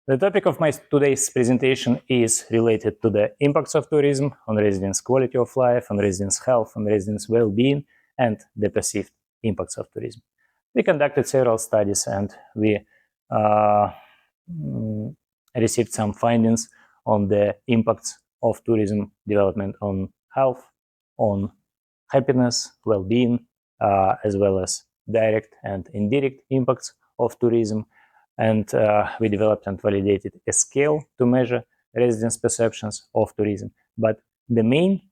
The topic of my today's presentation is related to the impacts of tourism on residents' quality of life, on residents' health, on residents' well-being, and the perceived impacts of tourism. We conducted several studies and we received some findings on the impacts of tourism development on health, on happiness, well-being, as well as direct and indirect impacts of tourism. And we developed and validated a scale to measure residents' perceptions of tourism. But the main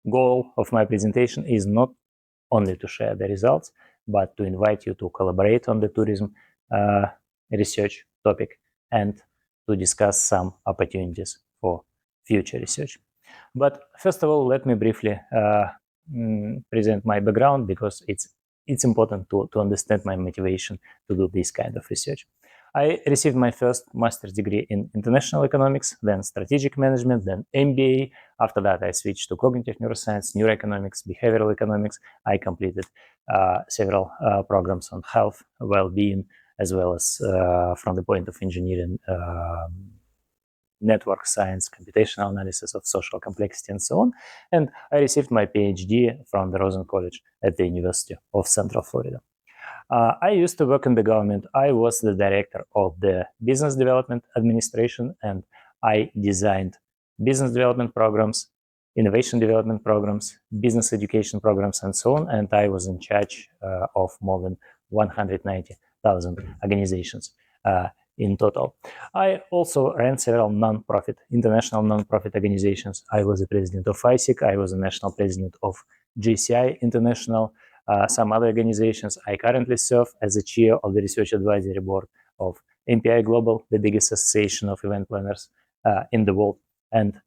goal of my presentation is not only to share the results, but to invite you to collaborate on the tourism research topic and to discuss some opportunities for future research. But first of all, let me briefly present my background, because it's important to understand my motivation to do this kind of research. I received my first master's degree in international economics, then strategic management, then MBA. After that, I switched to cognitive neuroscience, neuroeconomics, behavioral economics. I completed several programs on health, well-being, as well as from the point of engineering, network science, computational analysis of social complexity, and so on. And I received my PhD from the Rosen College at the University of Central Florida. I used to work in the government. I was the director of the business development administration, and I designed business development programs, innovation development programs, business education programs, and so on. And I was in charge of more than 190,000 organizations in total. I also ran several international non-profit organizations. I was the president of ISIC. I was the national president of GCI International. Some other organizations. I currently serve as the chair of the research advisory board of MPI Global, the biggest association of event planners in the world, and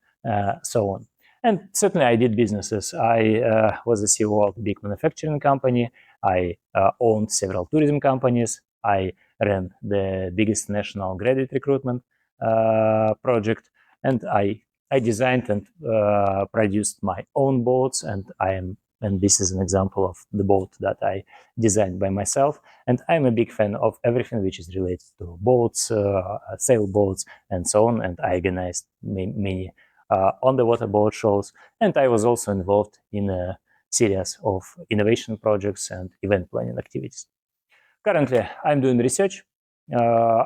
so on. And certainly I did businesses. I was the CEO of a big manufacturing company. I owned several tourism companies. I ran the biggest national graduate recruitment project, and I designed and produced my own boats, and this is an example of the boat that I designed by myself. And I'm a big fan of everything which is related to boats, sailboats, and so on. And I organized many on-the-water boat shows. And I was also involved in a series of innovation projects and event planning activities. Currently, I'm doing research.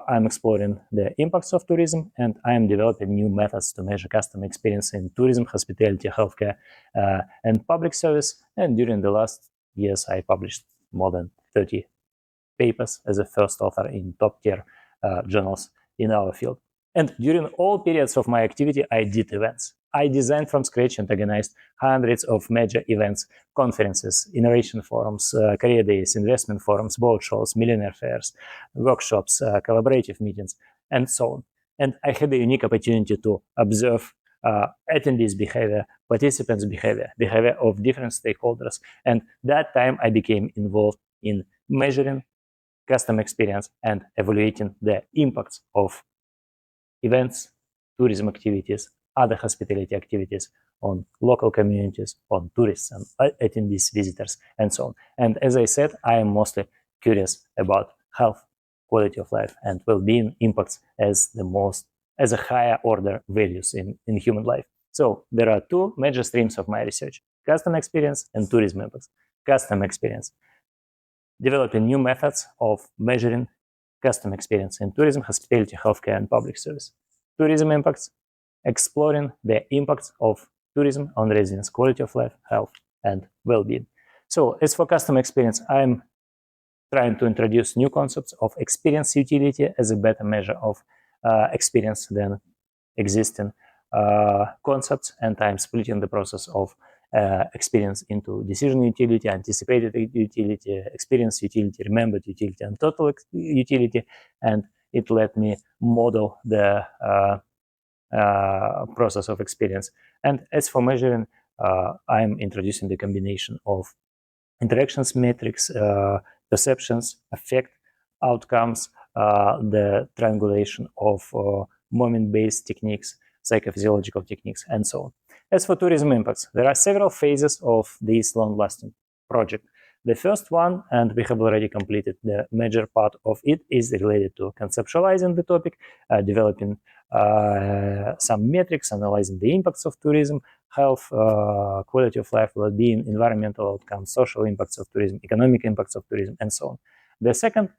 I'm exploring the impacts of tourism, and I'm developing new methods to measure customer experience in tourism, hospitality, healthcare, and public service. And during the last years, I published more than 30 papers as a first author in top-tier journals in our field. And during all periods of my activity, I did events. I designed from scratch and organized hundreds of major events, conferences, innovation forums, career days, investment forums, boat shows, millionaire fairs, workshops, collaborative meetings, and so on. And I had a unique opportunity to observe attendees' behavior, participants' behavior of different stakeholders. And that time I became involved in measuring customer experience and evaluating the impacts of events, tourism activities, other hospitality activities on local communities, on tourists and attendees, visitors, and so on. And as I said, I am mostly curious about health, quality of life, and well-being impacts as a higher order values in human life. So there are two major streams of my research: customer experience and tourism impacts. Customer experience, developing new methods of measuring customer experience in tourism, hospitality, healthcare, and public service. Tourism impacts, exploring the impacts of tourism on residents' quality of life, health, and well-being. So as for customer experience, I'm trying to introduce new concepts of experience utility as a better measure of experience than existing concepts, and I'm splitting the process of experience into decision utility, anticipated utility, experience utility, remembered utility, and total utility, and it let me model the process of experience. And as for measuring, I'm introducing the combination of interactions metrics, perceptions, affect, outcomes, the triangulation of moment-based techniques, psychophysiological techniques, and so on. As for tourism impacts, there are several phases of this long-lasting project. The first one, and we have already completed the major part of it, is related to conceptualizing the topic, developing some metrics, analyzing the impacts of tourism, health, quality of life, well-being, environmental outcomes, social impacts of tourism, economic impacts of tourism, and so on. The second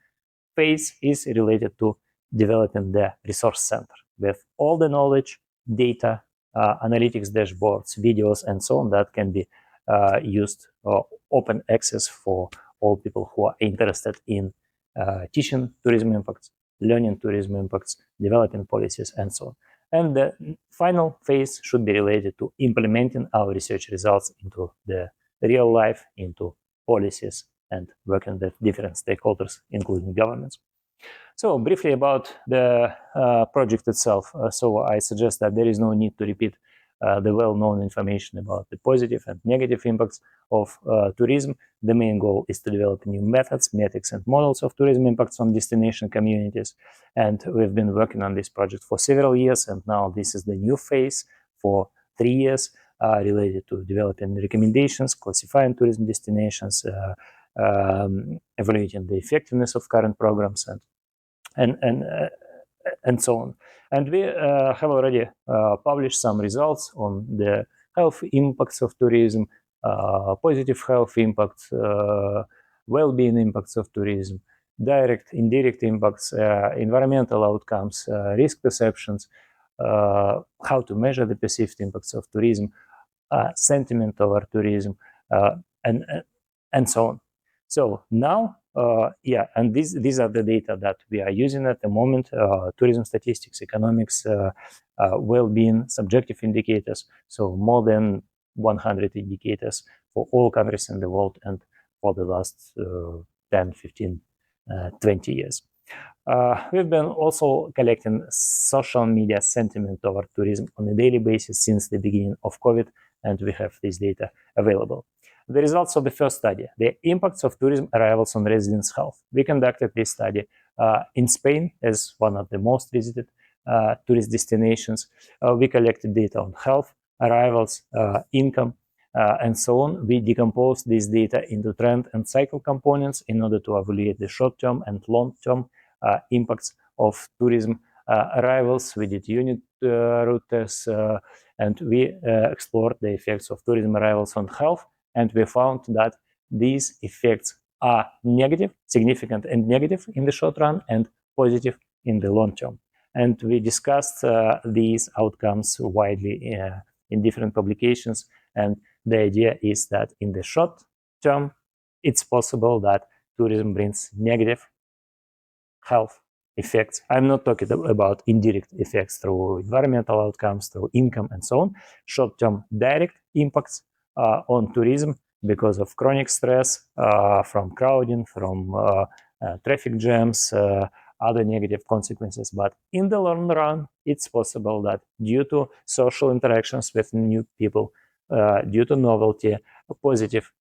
phase is related to developing the resource center with all the knowledge, data, analytics dashboards, videos, and so on that can be used open access for all people who are interested in teaching tourism impacts, learning tourism impacts, developing policies, and so on. And the final phase should be related to implementing our research results into the real life, into policies, and working with different stakeholders, including governments. So briefly about the project itself. So I suggest that there is no need to repeat the well-known information about the positive and negative impacts of tourism. The main goal is to develop new methods, metrics, and models of tourism impacts on destination communities. And we've been working on this project for several years, and now this is the new phase for 3 years related to developing recommendations, classifying tourism destinations, evaluating the effectiveness of current programs, and so on. And we have already published some results on the health impacts of tourism, positive health impacts, well-being impacts of tourism, direct, indirect impacts, environmental outcomes, risk perceptions, how to measure the perceived impacts of tourism, sentiment over tourism, and so on. So now, and these are the data that we are using at the moment: tourism statistics, economics, well-being, subjective indicators. So more than 100 indicators for all countries in the world and for the last 10, 15, 20 years. We've been also collecting social media sentiment over tourism on a daily basis since the beginning of COVID, and we have this data available. The results of the first study, the impacts of tourism arrivals on residents' health. We conducted this study in Spain as one of the most visited tourist destinations. We collected data on health, arrivals, income, and so on. We decomposed this data into trend and cycle components in order to evaluate the short-term and long-term impacts of tourism arrivals. We did unit route tests, and we explored the effects of tourism arrivals on health. And we found that these effects are negative, significant and negative in the short run, and positive in the long term. And we discussed these outcomes widely in different publications. And the idea is that in the short term, it's possible that tourism brings negative health effects. I'm not talking about indirect effects through environmental outcomes, through income, and so on. Short-term direct impacts on tourism because of chronic stress from crowding, from traffic jams, other negative consequences. But in the long run, it's possible that due to social interactions with new people, due to novelty, positive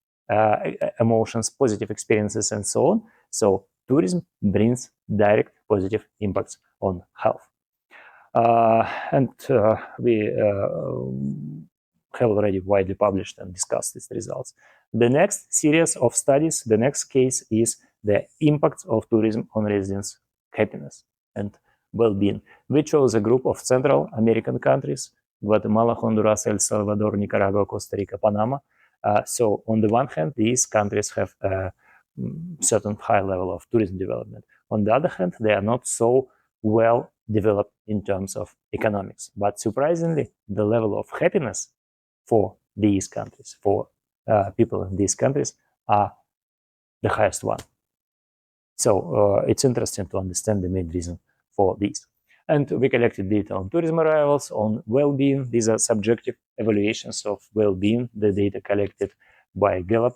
emotions, positive experiences, and so on. So tourism brings direct positive impacts on health. And we have already widely published and discussed these results. The next series of studies, the next case is the impacts of tourism on residents' happiness and well-being. We chose a group of Central American countries: Guatemala, Honduras, El Salvador, Nicaragua, Costa Rica, Panama. So on the one hand, these countries have a certain high level of tourism development. On the other hand, they are not so well developed in terms of economics. But surprisingly, the level of happiness for these countries, for people in these countries, are the highest one. So it's interesting to understand the main reason for this. And we collected data on tourism arrivals, on well-being. These are subjective evaluations of well-being. The data collected by Gallup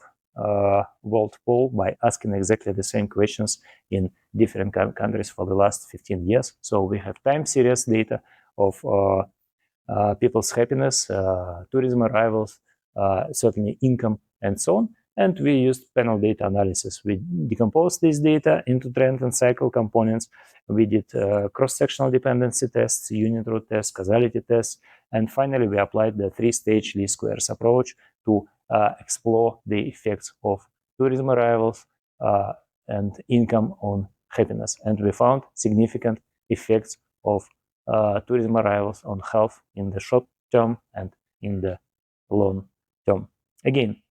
World Poll by asking exactly the same questions in different countries for the last 15 years. So we have time series data of people's happiness, tourism arrivals, certainly income, and so on. And we used panel data analysis. We decomposed this data into trend and cycle components. We did cross-sectional dependency tests, unit route tests, causality tests, and finally we applied the three-stage least squares approach to explore the effects of tourism arrivals and income on happiness. And we found significant effects of tourism arrivals on health in the short term and in the long term. Again,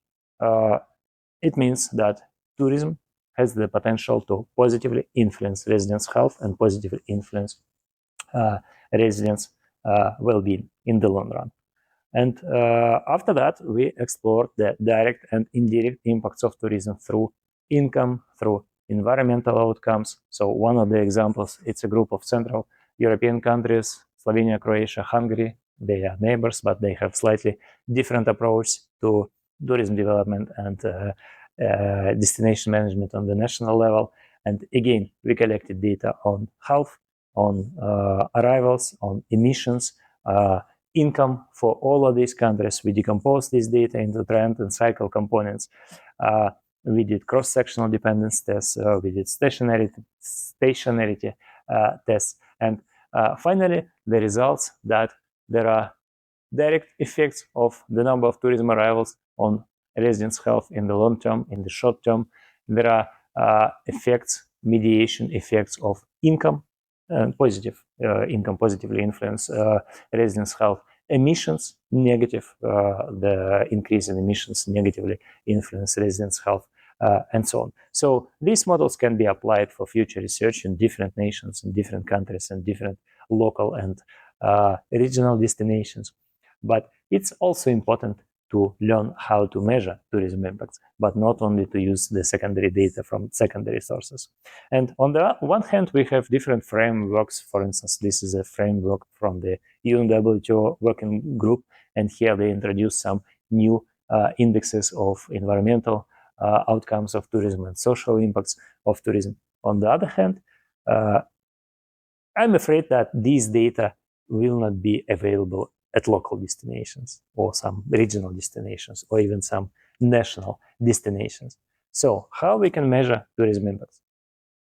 it means that tourism has the potential to positively influence residents' health and positively influence residents' well-being in the long run. And after that, we explored the direct and indirect impacts of tourism through income, through environmental outcomes. So one of the examples, it's a group of Central European countries, Slovenia, Croatia, Hungary. They are neighbors, but they have slightly different approach to tourism development and destination management on the national level. And again, we collected data on health, on arrivals, on emissions, income for all of these countries. We decomposed this data into trend and cycle components. We did cross-sectional dependence tests. We did stationarity tests. And finally, the results that there are direct effects of the number of tourism arrivals on residents' health in the long term, in the short term. There are effects, mediation effects of income, positive income positively influence residents' health. Emissions, negative, the increase in emissions negatively influence residents' health, and so on. So these models can be applied for future research in different nations, in different countries, and different local and regional destinations. But it's also important to learn how to measure tourism impacts, but not only to use the secondary data from secondary sources. And on the one hand, we have different frameworks. For instance, this is a framework from the UNWTO working group, and here they introduced some new indexes of environmental outcomes of tourism and social impacts of tourism. On the other hand, I'm afraid that these data will not be available at local destinations or some regional destinations or even some national destinations. So how we can measure tourism impacts?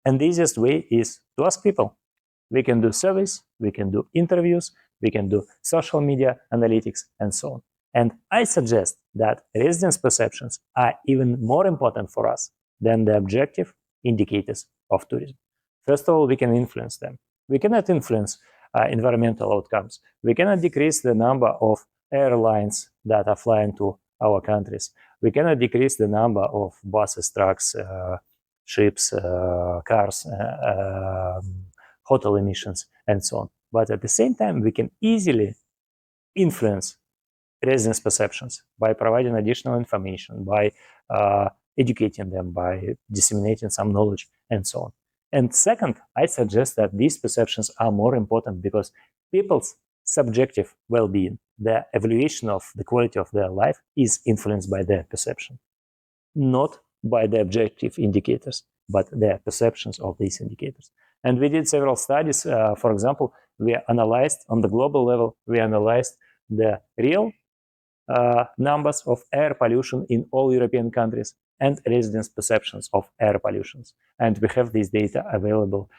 And the easiest way is to ask people. We can do surveys, we can do interviews, we can do social media analytics, and so on. And I suggest that residents' perceptions are even more important for us than the objective indicators of tourism. First of all, we can influence them. We cannot influence environmental outcomes. We cannot decrease the number of airlines that are flying to our countries. We cannot decrease the number of buses, trucks, ships, cars, hotel emissions, and so on. But at the same time, we can easily influence residents' perceptions by providing additional information, by educating them, by disseminating some knowledge, and so on. And second, I suggest that these perceptions are more important because people's subjective well-being, their evaluation of the quality of their life, is influenced by their perception, not by the objective indicators, but their perceptions of these indicators. And we did several studies. For example, we analyzed on the global level, we analyzed the real numbers of air pollution in all European countries and residents' perceptions of air pollutions. And we have this data available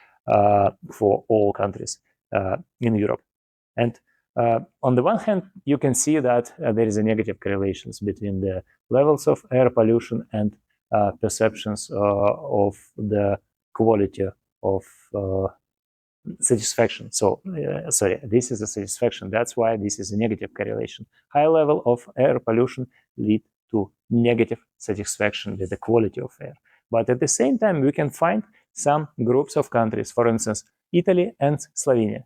for all countries in Europe. And on the one hand, you can see that there is a negative correlations between the levels of air pollution and perceptions of the quality of satisfaction. So, sorry, this is a satisfaction. That's why this is a negative correlation. High level of air pollution lead to negative satisfaction with the quality of air. But at the same time, we can find some groups of countries, for instance, Italy and Slovenia.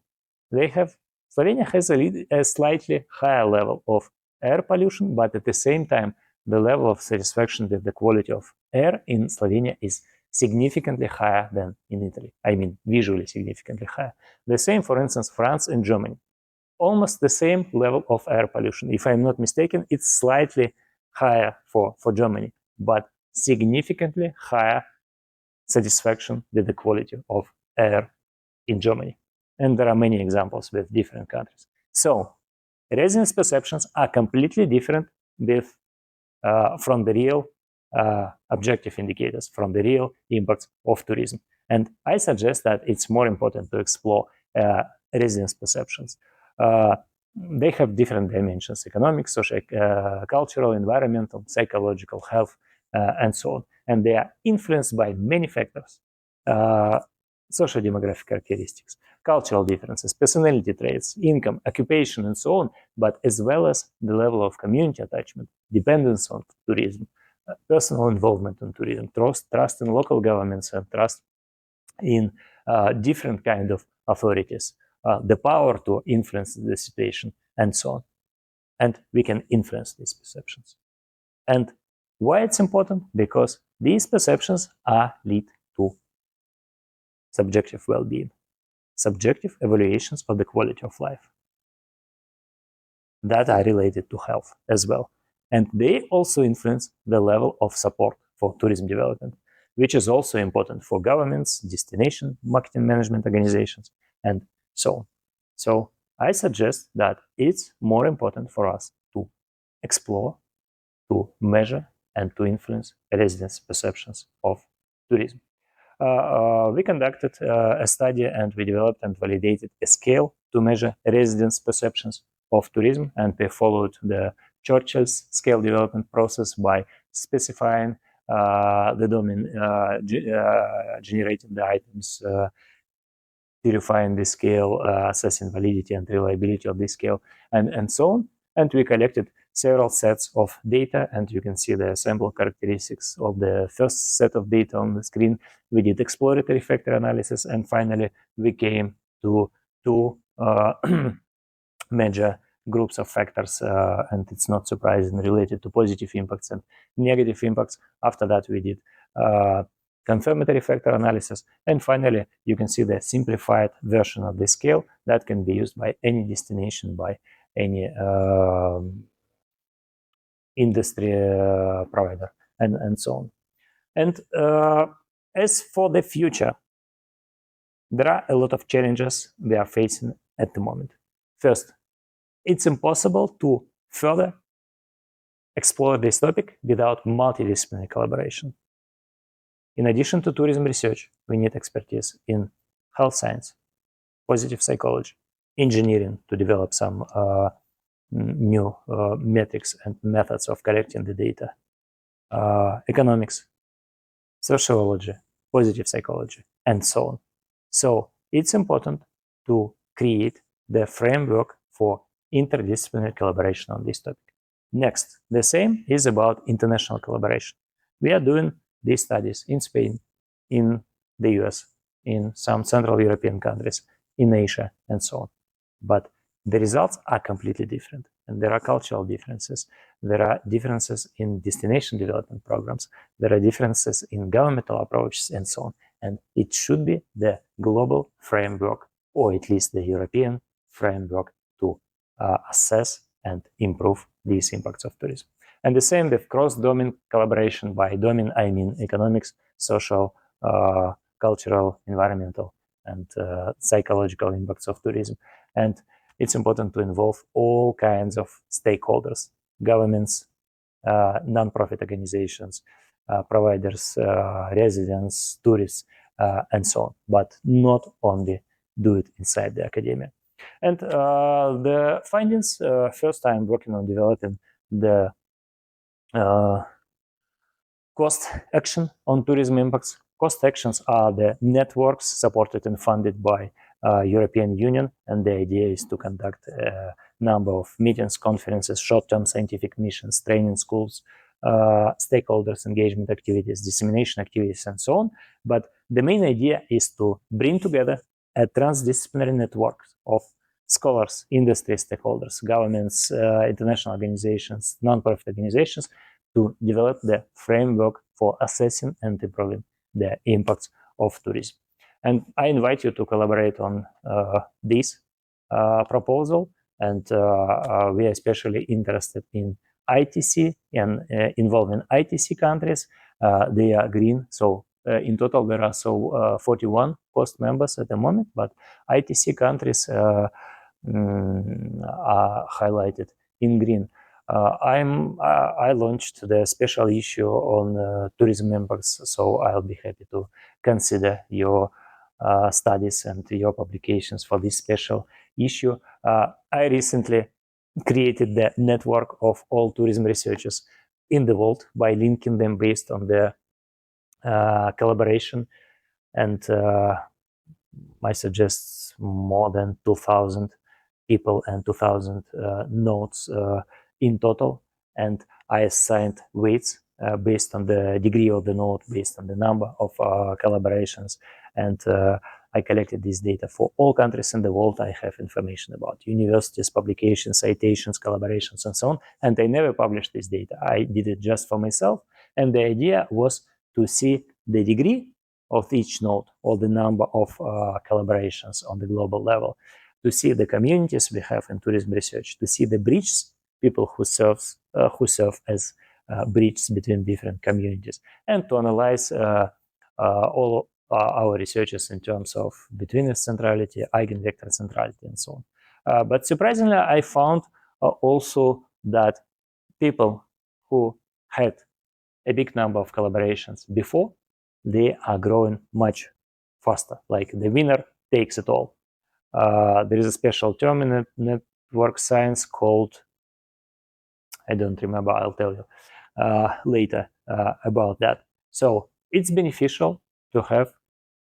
Slovenia has a slightly higher level of air pollution, but at the same time, the level of satisfaction with the quality of air in Slovenia is significantly higher than in Italy. I mean, visually significantly higher. The same, for instance, France and Germany. Almost the same level of air pollution. If I'm not mistaken, it's slightly higher for Germany, but significantly higher satisfaction with the quality of air in Germany. And there are many examples with different countries. So residents' perceptions are completely different from the real objective indicators, from the real impacts of tourism. And I suggest that it's more important to explore residents' perceptions. They have different dimensions: economic, social, cultural, environmental, psychological, health, and so on. And they are influenced by many factors, social demographic characteristics, cultural differences, personality traits, income, occupation, and so on, but as well as the level of community attachment, dependence on tourism, personal involvement in tourism, trust in local governments, and trust in different kind of authorities, the power to influence the situation, and so on. And we can influence these perceptions. And why it's important? Because these perceptions are lead to subjective well-being, subjective evaluations of the quality of life that are related to health as well. And they also influence the level of support for tourism development, which is also important for governments, destination marketing management organizations, and so on. So I suggest that it's more important for us to explore, to measure, and to influence residents' perceptions of tourism. We conducted a study, and we developed and validated a scale to measure residents' perceptions of tourism, and we followed the Churchill's scale development process by specifying the domain, generating the items, verifying the scale, assessing validity and reliability of this scale, and so on. And we collected several sets of data, and you can see the sample characteristics of the first set of data on the screen. We did exploratory factor analysis, and finally we came to two major groups of factors, and it's not surprising, related to positive impacts and negative impacts. After that, we did confirmatory factor analysis, and finally you can see the simplified version of the scale that can be used by any destination, by any industry provider, and so on. And as for the future, there are a lot of challenges we are facing at the moment. First, it's impossible to further explore this topic without multidisciplinary collaboration. In addition to tourism research, we need expertise in health science, positive psychology, engineering to develop some new metrics and methods of collecting the data, economics, sociology, positive psychology, and so on. So it's important to create the framework for interdisciplinary collaboration on this topic. Next, the same is about international collaboration. We are doing these studies in Spain, in the US, in some Central European countries, in Asia, and so on. But the results are completely different, and there are cultural differences. There are differences in destination development programs. There are differences in governmental approaches, and so on. And it should be the global framework, or at least the European framework, to assess and improve these impacts of tourism. And the same with cross-domain collaboration. By domain, I mean economics, social, cultural, environmental, and psychological impacts of tourism. And it's important to involve all kinds of stakeholders, governments, non-profit organizations, providers, residents, tourists, and so on, but not only do it inside the academia. And the findings, first I'm working on developing the cost action on tourism impacts. Cost actions are the networks supported and funded by European Union, and the idea is to conduct a number of meetings, conferences, short-term scientific missions, training schools, stakeholders engagement activities, dissemination activities, and so on. But the main idea is to bring together a transdisciplinary network of scholars, industry stakeholders, governments, international organizations, non-profit organizations, to develop the framework for assessing and improving the impacts of tourism. And I invite you to collaborate on this proposal, and we are especially interested in ITC and involving ITC countries. They are green, so in total there are 41 cost members at the moment, but ITC countries are highlighted in green. I launched the special issue on tourism impacts, so I'll be happy to consider your studies and your publications for this special issue. I recently created the network of all tourism researchers in the world by linking them based on the collaboration. And I suggest more than 2,000 people and 2,000 nodes in total. And I assigned weights based on the degree of the node, based on the number of collaborations. And I collected this data for all countries in the world. I have information about universities, publications, citations, collaborations, and so on. And I never published this data. I did it just for myself. And the idea was to see the degree of each node or the number of collaborations on the global level, to see the communities we have in tourism research, to see the bridges, people who serve as bridges between different communities, and to analyze all our researches in terms of betweenness centrality, eigenvector centrality, and so on. But surprisingly, I found also that people who had a big number of collaborations before, they are growing much faster. Like the winner takes it all. There is a special term in network science called, I don't remember, I'll tell you later about that. So it's beneficial to have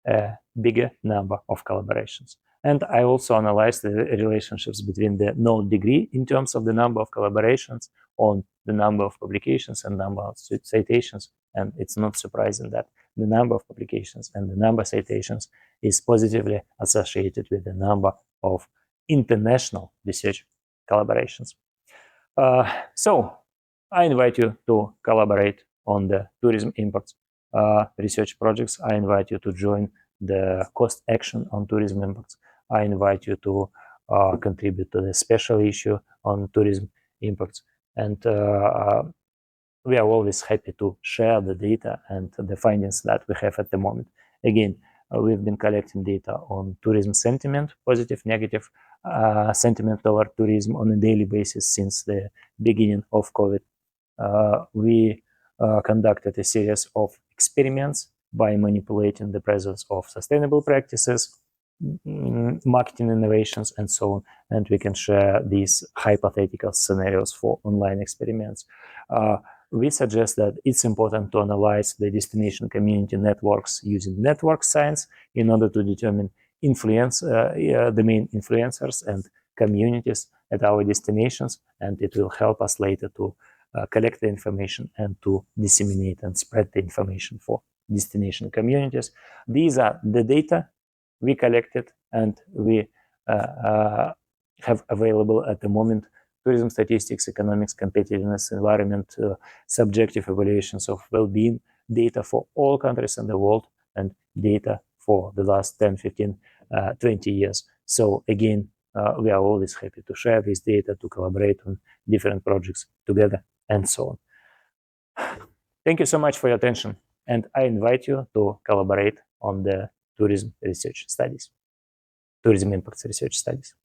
a bigger number of collaborations. And I also analyzed the relationships between the node degree in terms of the number of collaborations on the number of publications and number of citations. And it's not surprising that the number of publications and the number of citations is positively associated with the number of international research collaborations. So I invite you to collaborate on the tourism impacts research projects. I invite you to join the cost action on tourism impacts. I invite you to contribute to the special issue on tourism impacts. And we are always happy to share the data and the findings that we have at the moment. Again, we've been collecting data on tourism sentiment, positive, negative sentiment toward tourism on a daily basis since the beginning of COVID. We conducted a series of experiments by manipulating the presence of sustainable practices, marketing innovations, and so on. And we can share these hypothetical scenarios for online experiments. We suggest that it's important to analyze the destination community networks using network science in order to determine the main influencers and communities at our destinations, and it will help us later to collect the information and to disseminate and spread the information for destination communities. These are the data we collected and we have available at the moment: tourism statistics, economics, competitiveness, environment, subjective evaluations of well-being, data for all countries in the world, and data for the last 10, 15, 20 years. So again, we are always happy to share this data, to collaborate on different projects together, and so on. Thank you so much for your attention, and I invite you to collaborate on the tourism research studies, tourism impacts research studies.